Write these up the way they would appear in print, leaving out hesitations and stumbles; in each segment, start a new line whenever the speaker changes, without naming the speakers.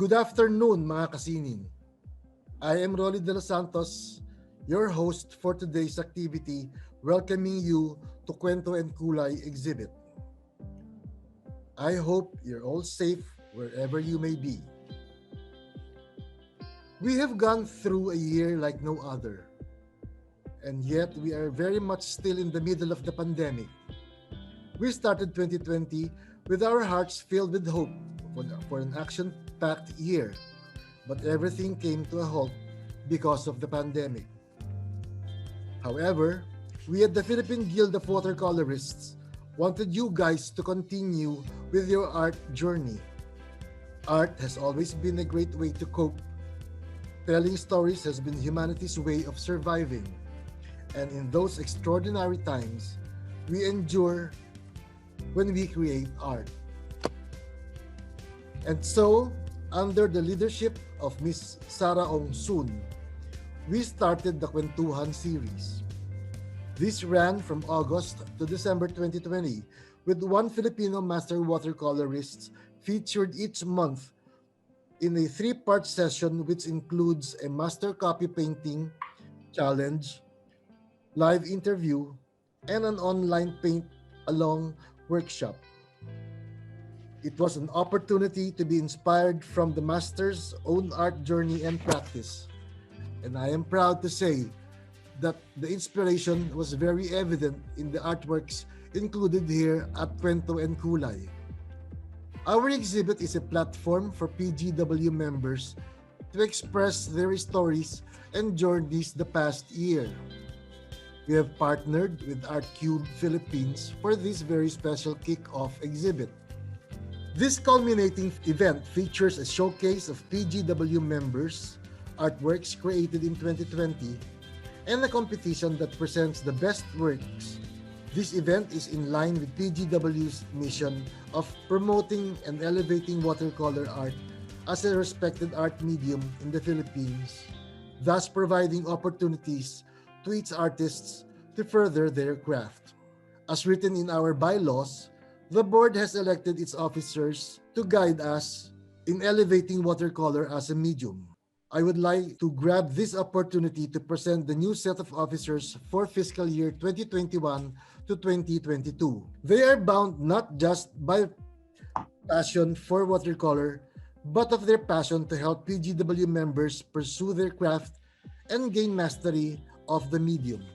Good afternoon mga kasinin. I am Rolly De Los Santos, your host for today's activity, welcoming you to Kwento and Kulay exhibit. I hope you're all safe wherever you may be. We have gone through a year like no other, and yet we are very much still in the middle of the pandemic. We started 2020 with our hearts filled with hope for an action packed year, but everything came to a halt because of the pandemic. However, we at the Philippine Guild of Watercolorists wanted you guys to continue with your art journey. Art has always been a great way to cope. Telling stories has been humanity's way of surviving. And in those extraordinary times, we endure when we create art. And so, under the leadership of Miss Sarah Ong Soon, we started the Kwentuhan series. This ran from August to December 2020 with one Filipino master watercolorist featured each month in a three-part session which includes a master copy painting challenge, live interview, and an online paint along workshop. It was an opportunity to be inspired from the master's own art journey and practice. And I am proud to say that the inspiration was very evident in the artworks included here at Kwento and Kulay. Our exhibit is a platform for PGW members to express their stories and journeys the past year. We have partnered with Art Cube Philippines for this very special kick-off exhibit. This culminating event features a showcase of PGW members' artworks created in 2020 and a competition that presents the best works. This event is in line with PGW's mission of promoting and elevating watercolor art as a respected art medium in the Philippines, thus providing opportunities to its artists to further their craft. As written in our bylaws, the board has elected its officers to guide us in elevating watercolor as a medium. I would like to grab this opportunity to present the new set of officers for fiscal year 2021 to 2022. They are bound not just by passion for watercolor, but of their passion to help PGW members pursue their craft and gain mastery of the medium.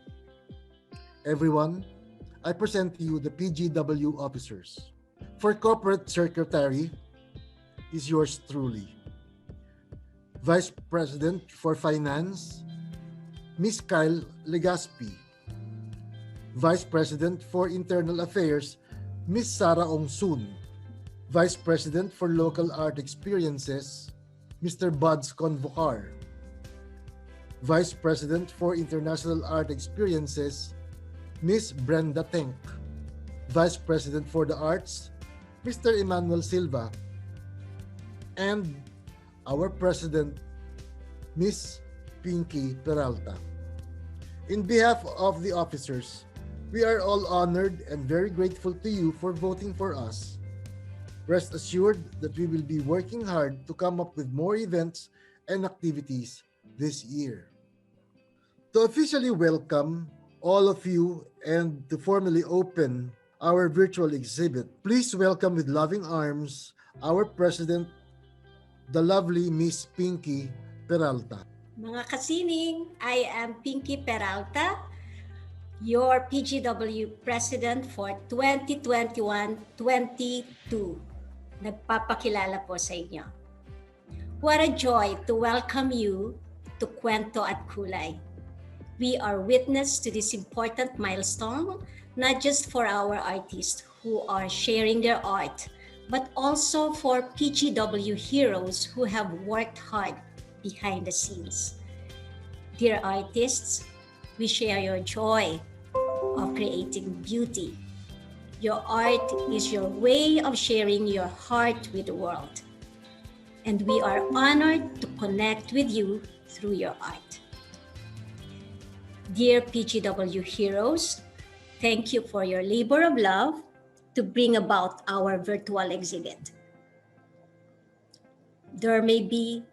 Everyone, I present to you the PGW officers. For Corporate Secretary is yours truly. Vice President for Finance, Ms. Kyle Legaspi. Vice President for Internal Affairs, Ms. Sarah Ong Soon. Vice President for Local Art Experiences, Mr. Buds Convocar. Vice President for International Art Experiences, Ms. Brenda Tenk. Vice President for the Arts, Mr. Emmanuel Silva. And our President, Ms. Pinky Peralta. In behalf of the officers, we are all honored and very grateful to you for voting for us. Rest assured that we will be working hard to come up with more events and activities this year. To officially welcome all of you and to formally open our virtual exhibit, please welcome with loving arms our President, the lovely Miss Pinky Peralta.
Mga kasining, I am Pinky Peralta, your PGW President for 2021-22. Nagpapakilala po sa inyo. What a joy to welcome you to Kwento at Kulay. We are witness to this important milestone, not just for our artists who are sharing their art, but also for PGW heroes who have worked hard behind the scenes. Dear artists, we share your joy of creating beauty. Your art is your way of sharing your heart with the world. And we are honored to connect with you through your art. Dear PGW heroes, thank you for your labor of love to bring about our virtual exhibit. There may be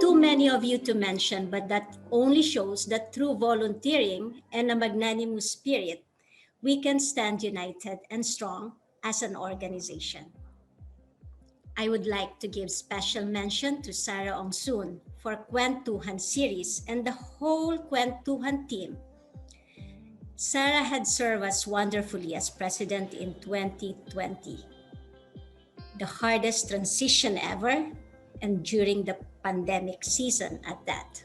too many of you to mention, but that only shows that through volunteering and a magnanimous spirit, we can stand united and strong as an organization. I would like to give special mention to Sarah Ongsun for Kwentuhan series and the whole Kwentuhan team. Sarah had served us wonderfully as president in 2020. The hardest transition ever, and during the pandemic season at that.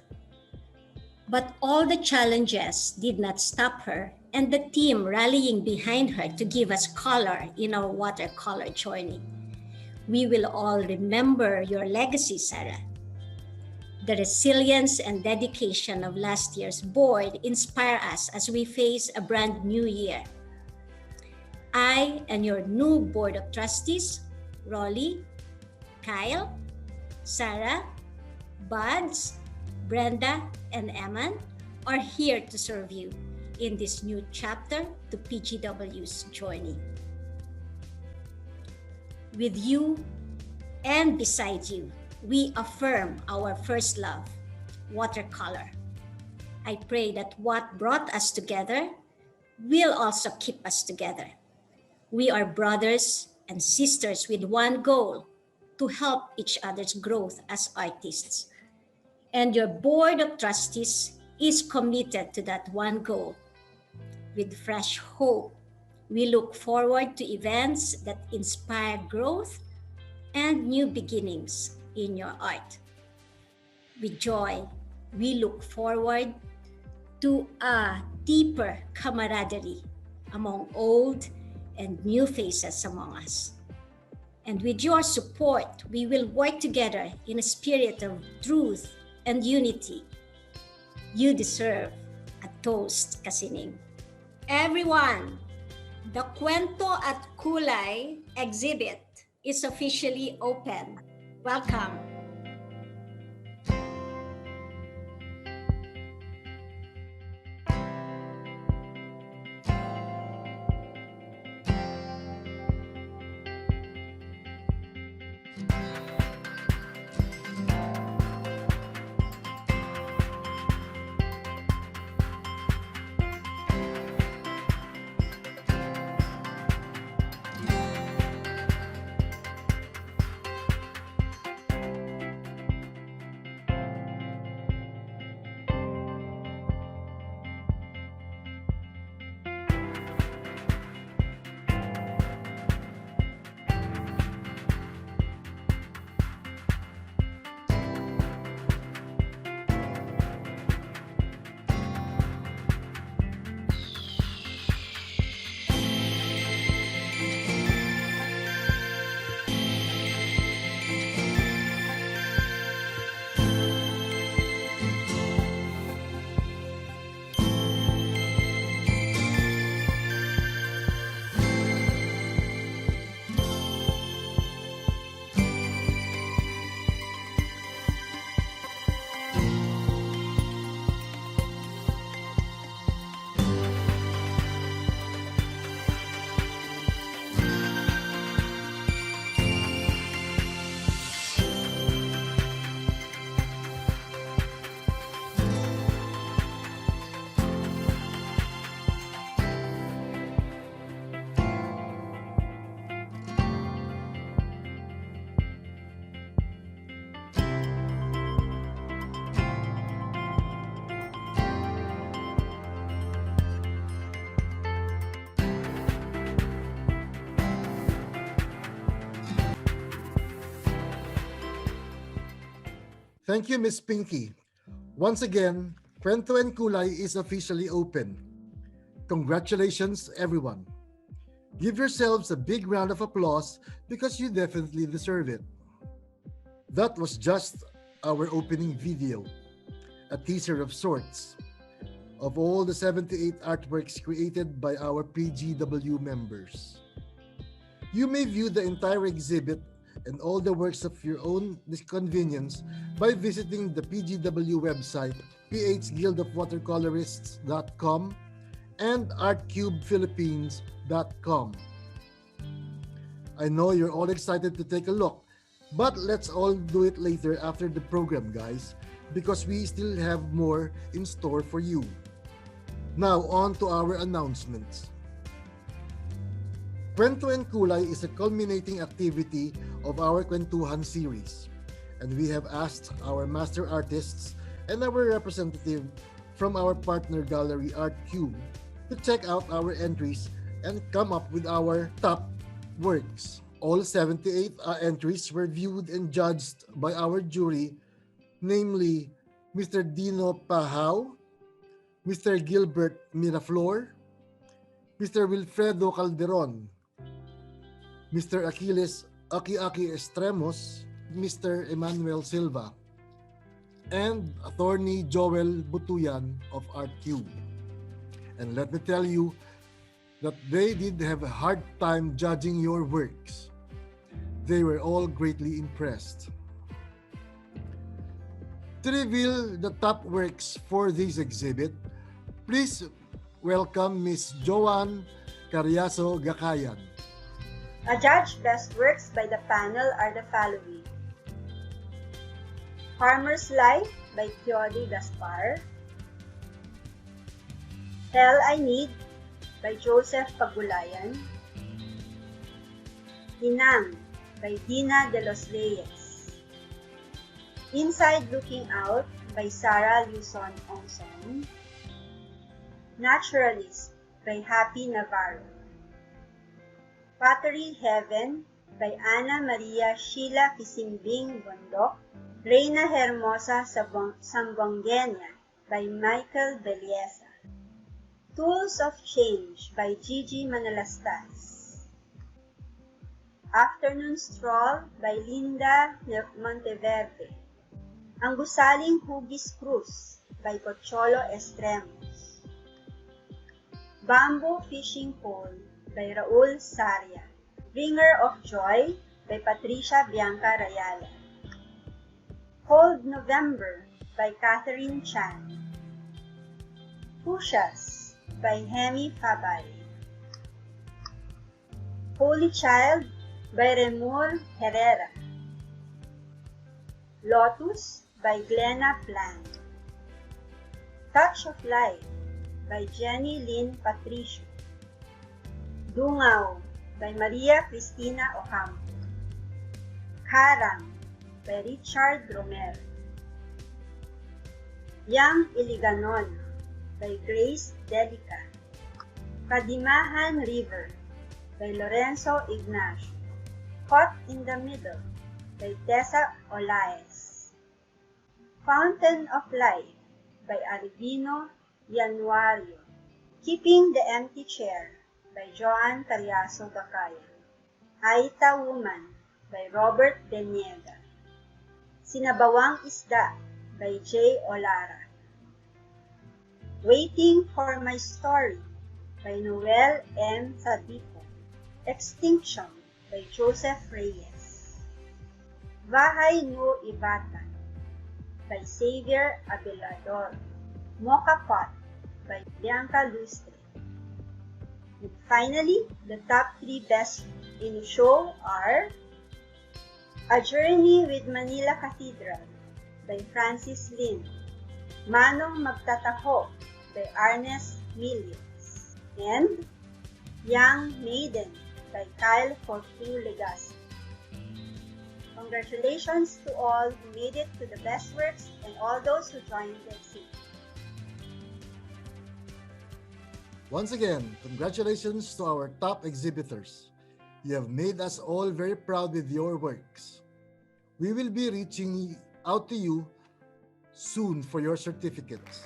But all the challenges did not stop her and the team rallying behind her to give us color in our watercolor journey. We will all remember your legacy, Sarah. The resilience and dedication of last year's board inspire us as we face a brand new year. I and your new board of trustees, Rolly, Kyle, Sarah, Buds, Brenda, and Eman are here to serve you in this new chapter to PGW's journey. With you and beside you, we affirm our first love, watercolor. I pray that what brought us together will also keep us together. We are brothers and sisters with one goal, to help each other's growth as artists. And your board of trustees is committed to that one goal. With fresh hope, we look forward to events that inspire growth and new beginnings in your art. With joy, we look forward to a deeper camaraderie among old and new faces among us. And with your support, we will work together in a spirit of truth and unity. You deserve a toast, Kasining. Everyone, the Kwento at Kulay exhibit is officially open. Welcome.
Thank you, Miss Pinky. Once again, Kwento and Kulay is officially open. Congratulations, everyone. Give yourselves a big round of applause because you definitely deserve it. That was just our opening video, a teaser of sorts, of all the 78 artworks created by our PGW members. You may view the entire exhibit and all the works of your own convenience by visiting the PGW website, phguildofwatercolorists.com and artcubephilippines.com. I know you're all excited to take a look, But let's all do it later after the program, guys, because we still have more in store for you. Now, on to our announcements. Kwento and Kulay is a culminating activity of our Kwentuhan series, and we have asked our master artists and our representative from our partner gallery Art Cube to check out our entries and come up with our top works. All 78 entries were viewed and judged by our jury, namely Mr. Dino Pahao, Mr. Gilbert Miraflor, Mr. Wilfredo Calderon, Mr. Achilles Aki Estremos, Mr. Emmanuel Silva, and Attorney Joel Butuyan of Art Cube. And let me tell you that they did have a hard time judging your works. They were all greatly impressed. To reveal the top works for this exhibit, please welcome Ms. Joanne Carriazo Gakayan.
Adjudged best works by the panel are the following: Farmer's Life by Theody Gaspar, Hell I Need by Joseph Pagulayan, Inang by Dina de los Reyes, Inside Looking Out by Sarah Luzon Ongson, Naturalist by Happy Navarro, Pottery Heaven by Ana Maria Sheila Kisimbing Bondok, Reina Hermosa Sambuangenia by Michael Beliesa, Tools of Change by Gigi Manalastas, Afternoon Stroll by Linda Monteverde, Ang Gusaling Hugis Cruz by Cocholo Estremos, Bamboo Fishing Pole by Raul Saria, Bringer of Joy by Patricia Bianca Rayala, Cold November by Catherine Chan, Pushas by Hemi Fabay, Holy Child by Remur Herrera, Lotus by Glenna Plan, Touch of Life by Jenny Lynn Patricio, Dungaw by Maria Cristina Ocampo, Karang by Richard Romero, Yang Iliganon by Grace Delica, Kadimahan River by Lorenzo Ignacio, Caught in the Middle by Tessa Olaez, Fountain of Life by Albino Januario, Keeping the Empty Chair by Joan Carriazo Gakayan, Aita Woman by Robert Deniega, Sinabawang Isda by J. Olara, Waiting for My Story by Noel M. Sadipo, Extinction by Joseph Reyes, Bahay No Ibatan by Xavier Abelador, Mocha Pot by Bianca Lustre. And finally, the top 3 best in the show are A Journey with Manila Cathedral by Francis Lin, Manong Magtataho by Ernest Millions, and Young Maiden by Kyle Fortu Legaspi. Congratulations to all who made it to the best works and all those who joined the exhibit.
Once again, congratulations to our top exhibitors. You have made us all very proud with your works. We will be reaching out to you soon for your certificates.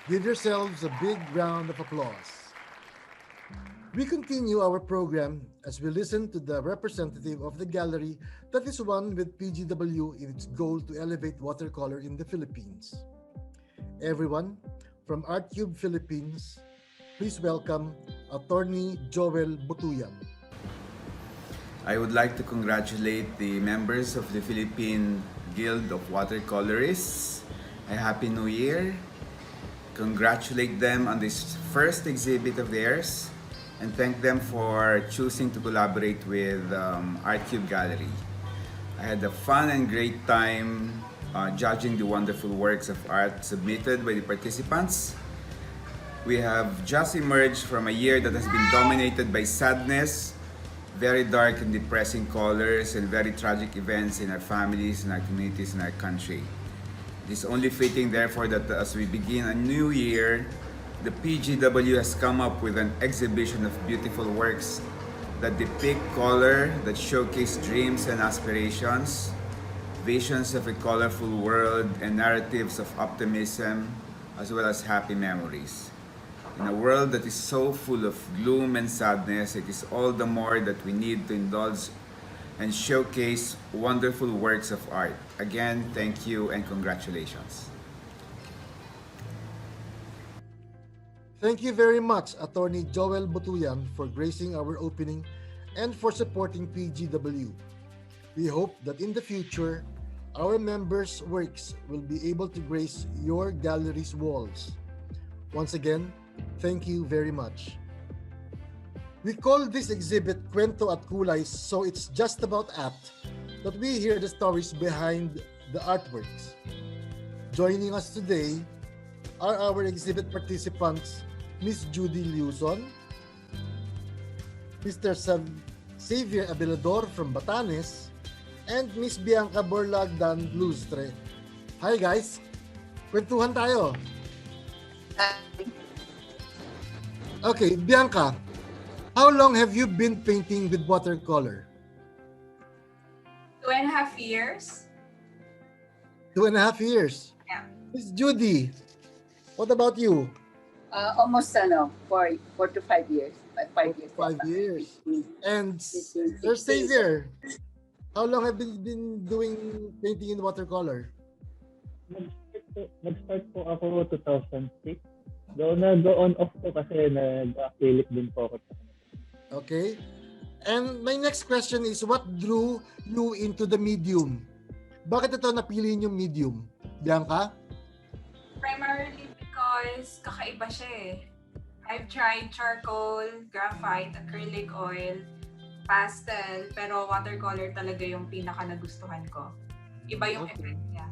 Give yourselves a big round of applause. We continue our program as we listen to the representative of the gallery that is one with PGW in its goal to elevate watercolor in the Philippines. Everyone, from Art Cube Philippines, please welcome Attorney Joel Butuyan.
I would like to congratulate the members of the Philippine Guild of Watercolorists. A Happy New Year. Congratulate them on this first exhibit of theirs and thank them for choosing to collaborate with Art Cube Gallery. I had a fun and great time judging the wonderful works of art submitted by the participants. We have just emerged from a year that has been dominated by sadness, very dark and depressing colors, and very tragic events in our families, in our communities, in our country. It is only fitting, therefore, that as we begin a new year, the PGW has come up with an exhibition of beautiful works that depict color, that showcase dreams and aspirations, visions of a colorful world, and narratives of optimism, as well as happy memories. In a world that is so full of gloom and sadness, it is all the more that we need to indulge and showcase wonderful works of art. Again, thank you and congratulations.
Thank you very much, Attorney Joel Butuyan, for gracing our opening and for supporting PGW. We hope that in the future, our members' works will be able to grace your gallery's walls. Once again, thank you very much. We call this exhibit Kwento at Kulay, so it's just about apt that we hear the stories behind the artworks. Joining us today are our exhibit participants, Miss Judy Liuzon, Mr. Xavier Abelador from Batanes, and Miss Bianca Borlagdan Lustre. Hi guys! Kwentuhan tayo! Okay, Bianca, how long have you been painting with watercolor?
2.5 years.
2.5 years.
Yeah.
Miss Judy, what about you?
Almost 4 to 5 years. 5 years.
5 years. And
Between
Sir
6 days.
Xavier, how long have you been doing painting in watercolor?
Nag-start po ako 2006. Though nag-on off po kasi nag-acrylic din po ako.
Okay. And my next question is, what drew you into the medium? Bakit ito napili yung medium? Bianca?
Primarily because kakaiba siya eh. I've tried charcoal, graphite, acrylic oil, pastel, pero watercolor talaga yung pinaka nagustuhan ko. Iba yung
Okay.
effect niya.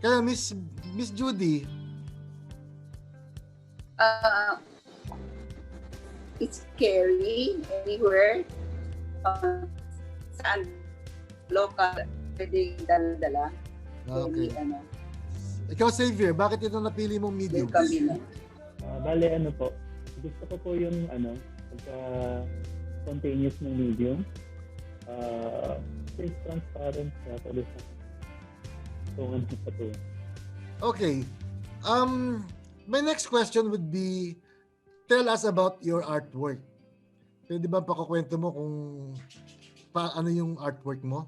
Kaya Miss Judy,
It's scary anywhere. Saan local, pwede dala-dala.
okay.
Pwede,
Ikaw Xavier, bakit ito napili mong medium?
yung kabila.
Bale, po, gusto ko po yung pagka spontaneous ng medium. Since transparent siya, pwede sa tungan sa to.
Okay. My next question would be, tell us about your artwork. Pwede ba pakukwento mo kung paano yung artwork mo?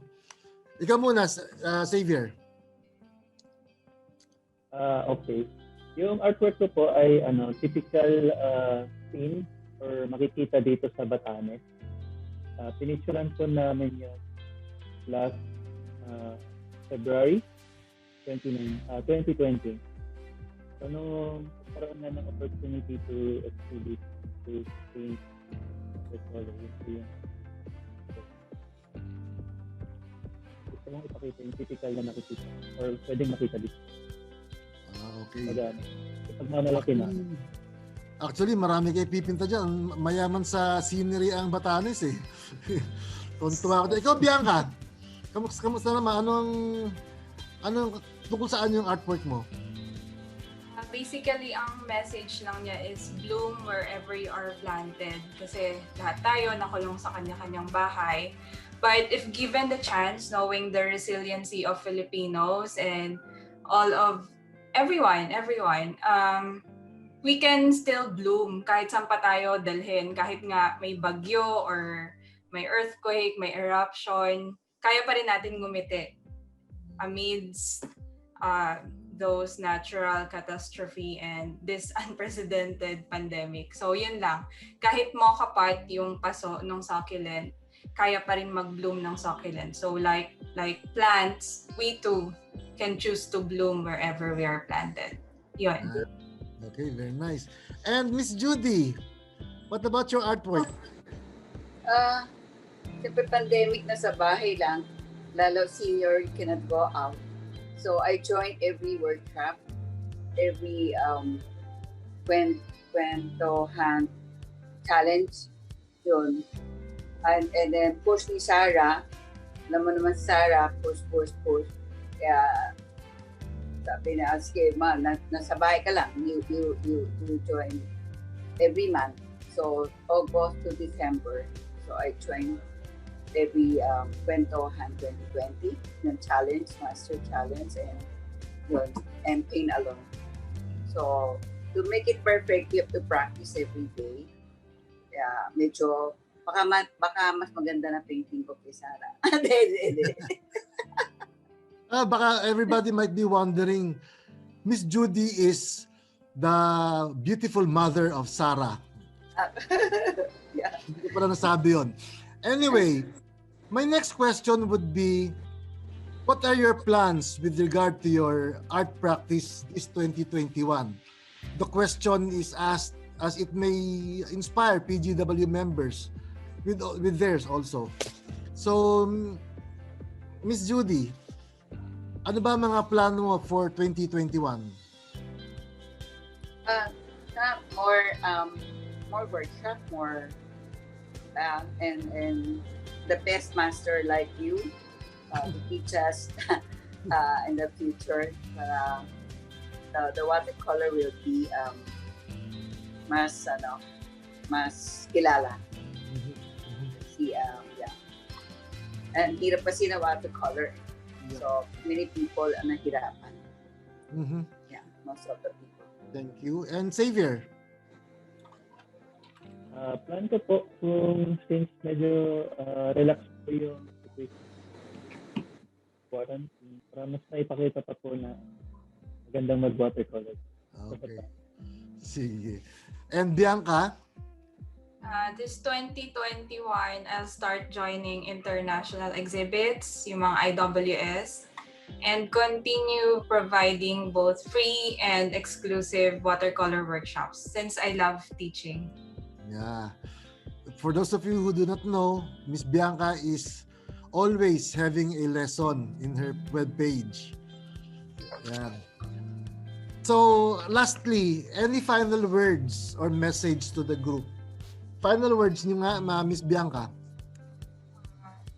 Ikaw muna, Xavier.
Okay. Yung artwork ko po ay typical scene or makikita dito sa Batanes. Pinicturean po namin yun last February 2020. So, nung karoon na ng opportunity to exhibit, to paint the color, yung gusto mong ipakita yung typical na nakikita or pwedeng makita dito.
Okay.
Pagmamalaki na.
Actually, marami kayo pipinta dyan. Mayaman sa scenery ang Batanes eh. Tuntua ko. Ikaw, Bianca, kamusta naman? Anong tungkol saan yung artwork mo?
Basically, ang message lang niya is bloom wherever you are planted. Kasi lahat tayo nakulong sa kanya-kanyang bahay. But if given the chance, knowing the resiliency of Filipinos and all of everyone, we can still bloom kahit saan pa tayo dalhin. Kahit nga may bagyo or may earthquake, may eruption, kaya pa rin natin ngumiti amidst those natural catastrophe and this unprecedented pandemic. So yun lang. Kahit mo kapat yung paso ng succulent, kaya pa rin mag-bloom ng succulent. So like plants, we too can choose to bloom wherever we are planted. Yun.
Okay, very nice. And Miss Judy, what about your artwork?
Siyempre pandemic na sa bahay lang. lalo senior, you cannot go out. So I joined every workshop, every kwentohan challenge yun. And then push ni Sarah, alam mo naman Sarah, push. Kaya sabi na, sige ma, nasa bahay ka lang, you join every month. So August to December, so I joined every Kwentohan 2020, yung challenge, master challenge, and yun, and paint alone. So to make it perfect, you have to practice every day. Kaya medyo, baka mas maganda na painting ko kay Sarah.
Baka everybody might be wondering, Miss Judy is the beautiful mother of Sarah.
Yeah.
Hindi ko pala nasabi yun. Anyway, my next question would be, what are your plans with regard to your art practice this 2021? The question is asked as it may inspire PGW members with theirs also. So, Miss Judy, ano ba mga plano mo for 2021?
More workshop, more and the best master like you to teach us in the future. The watercolor will be mas kilala. Yeah. And hirap kasi na watercolor.
Yeah.
So many people ang nahirapan.
Mm-hmm.
Yeah, most of the people.
Thank you. And Xavier?
Plan ko po kung since medyo relax po yung quarantine, para mas naipakita pa po na magandang mag-watercolor.
Okay. Sige. And Bianca?
This 2021, I'll start joining international exhibits, yung mga IWS, and continue providing both free and exclusive watercolor workshops since I love teaching.
Yeah. For those of you who do not know, Miss Bianca is always having a lesson in her webpage. Yeah. So, lastly, any final words or message to the group? Final words niyo nga, Miss Bianca.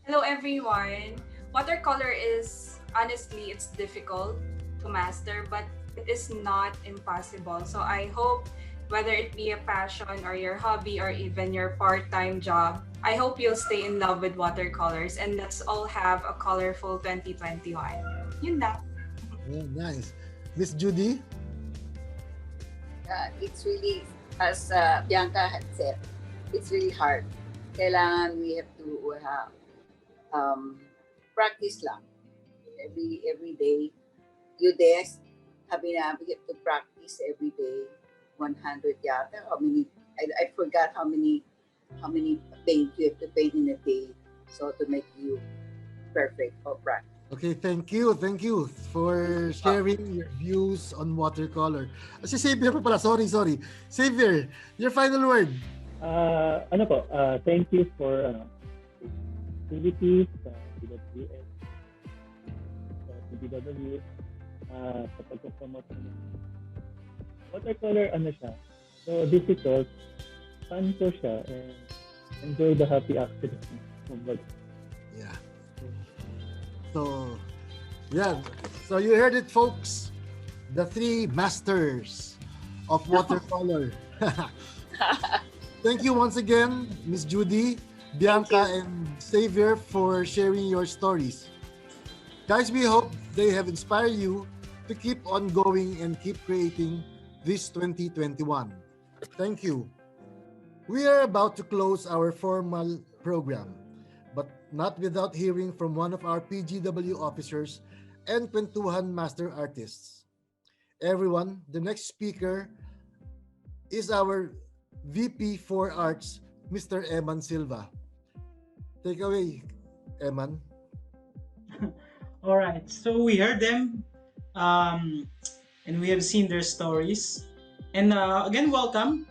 Hello everyone. Watercolor is, honestly, it's difficult to master, but it is not impossible. So I hope, whether it be a passion or your hobby or even your part-time job, I hope you'll stay in love with watercolors and let's all have a colorful 2021. Yun na.
Oh, nice. Miss Judy?
It's really, as Bianca had said, it's really hard. Kailangan we have to practice lang. Every day. You desk, we have to practice every day. 100 yata. How many? I forgot how many paint you have to paint in a day. So to make you perfect for practice.
Okay, thank you for sharing your views on watercolor. Si Xavier pa pala, sorry. Xavier, your final word.
Thank you for activities, PWS, PGW, sa pag-promote ng watercolor, siya. So difficult, fun ko siya, and enjoy the happy accident.
Yeah. So you heard it, folks. The three masters of watercolor. Thank you once again, Miss Judy, Bianca, and Xavier for sharing your stories. Guys, we hope they have inspired you to keep on going and keep creating this 2021. Thank you. We are about to close our formal program, but not without hearing from one of our PGW officers and Kwentuhan master artists. Everyone, the next speaker is our VP for Arts, Mr. Eman Silva. Take away, Eman.
All right, so we heard them and we have seen their stories. And again, welcome.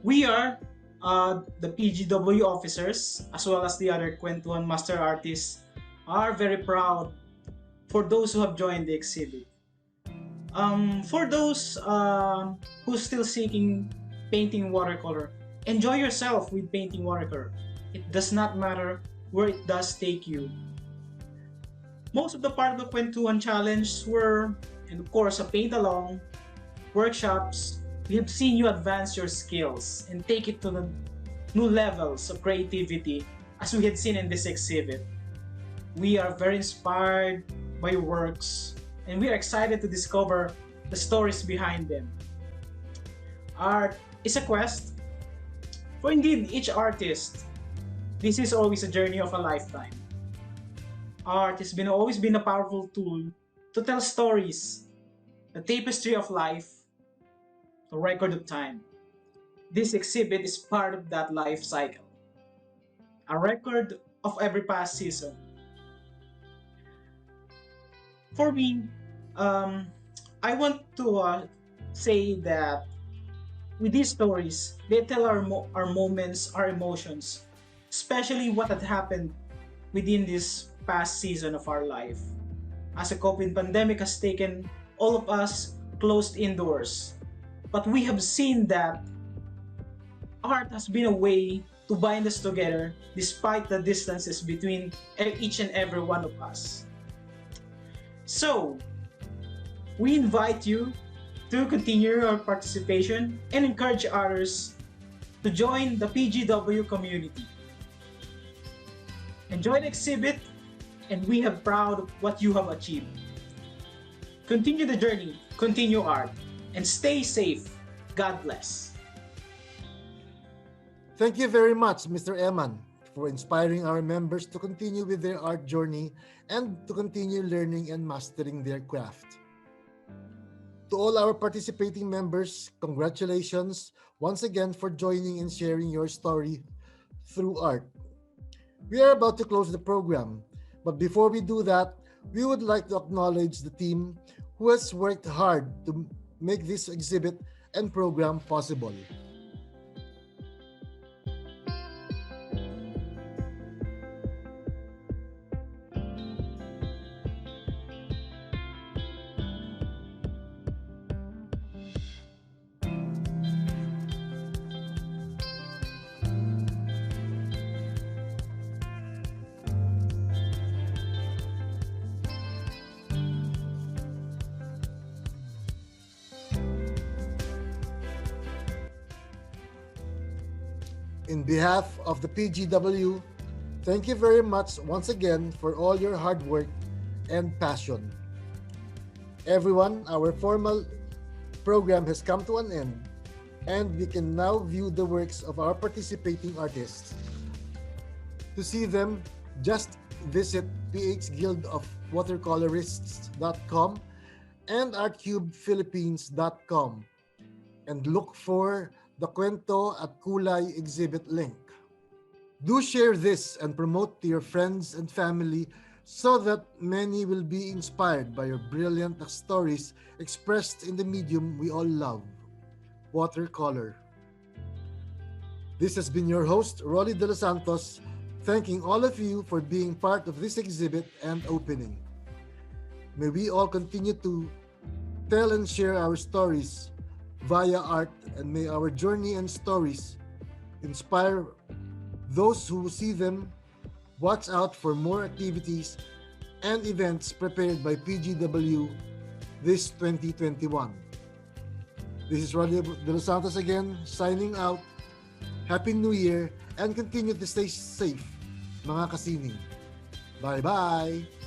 We are the PGW officers as well as the other Kwentuhan master artists are very proud for those who have joined the exhibit. For those who's still seeking painting watercolor, enjoy yourself with painting watercolor. It does not matter where it does take you. Most of the part of the Kwentuhan Challenge were, and of course, a paint along, workshops. We have seen you advance your skills and take it to the new levels of creativity as we had seen in this exhibit. We are very inspired by your works and we are excited to discover the stories behind them. Art is a quest for indeed each artist. This is always a journey of a lifetime. Art has always been a powerful tool to tell stories, the tapestry of life, the record of time. This exhibit is part of that life cycle, a record of every past season. For me, um, I want to say that with these stories, they tell our moments, our emotions, especially what had happened within this past season of our life. As a COVID pandemic has taken all of us closed indoors, but we have seen that art has been a way to bind us together despite the distances between each and every one of us. So, we invite you to continue your participation and encourage others to join the PGW community. Enjoy the exhibit, and we are proud of what you have achieved. Continue the journey, continue art, and stay safe. God bless.
Thank you very much, Mr. Eman, for inspiring our members to continue with their art journey and to continue learning and mastering their craft. To all our participating members, congratulations once again for joining and sharing your story through art. We are about to close the program, but before we do that, we would like to acknowledge the team who has worked hard to make this exhibit and program possible. In behalf of the PGW, thank you very much once again for all your hard work and passion. Everyone, our formal program has come to an end, and we can now view the works of our participating artists. To see them, just visit phguildofwatercolorists.com and artcubephilippines.com and look for the Kwento at Kulay exhibit link. Do share this and promote to your friends and family so that many will be inspired by your brilliant stories expressed in the medium we all love, watercolor. This has been your host, Rolly De Los Santos, thanking all of you for being part of this exhibit and opening. May we all continue to tell and share our stories via art, and may our journey and stories inspire those who see them. Watch out for more activities and events prepared by PGW this 2021. This is Rolly De Los Santos again, signing out. Happy New Year and continue to stay safe, mga kasining. Bye-bye!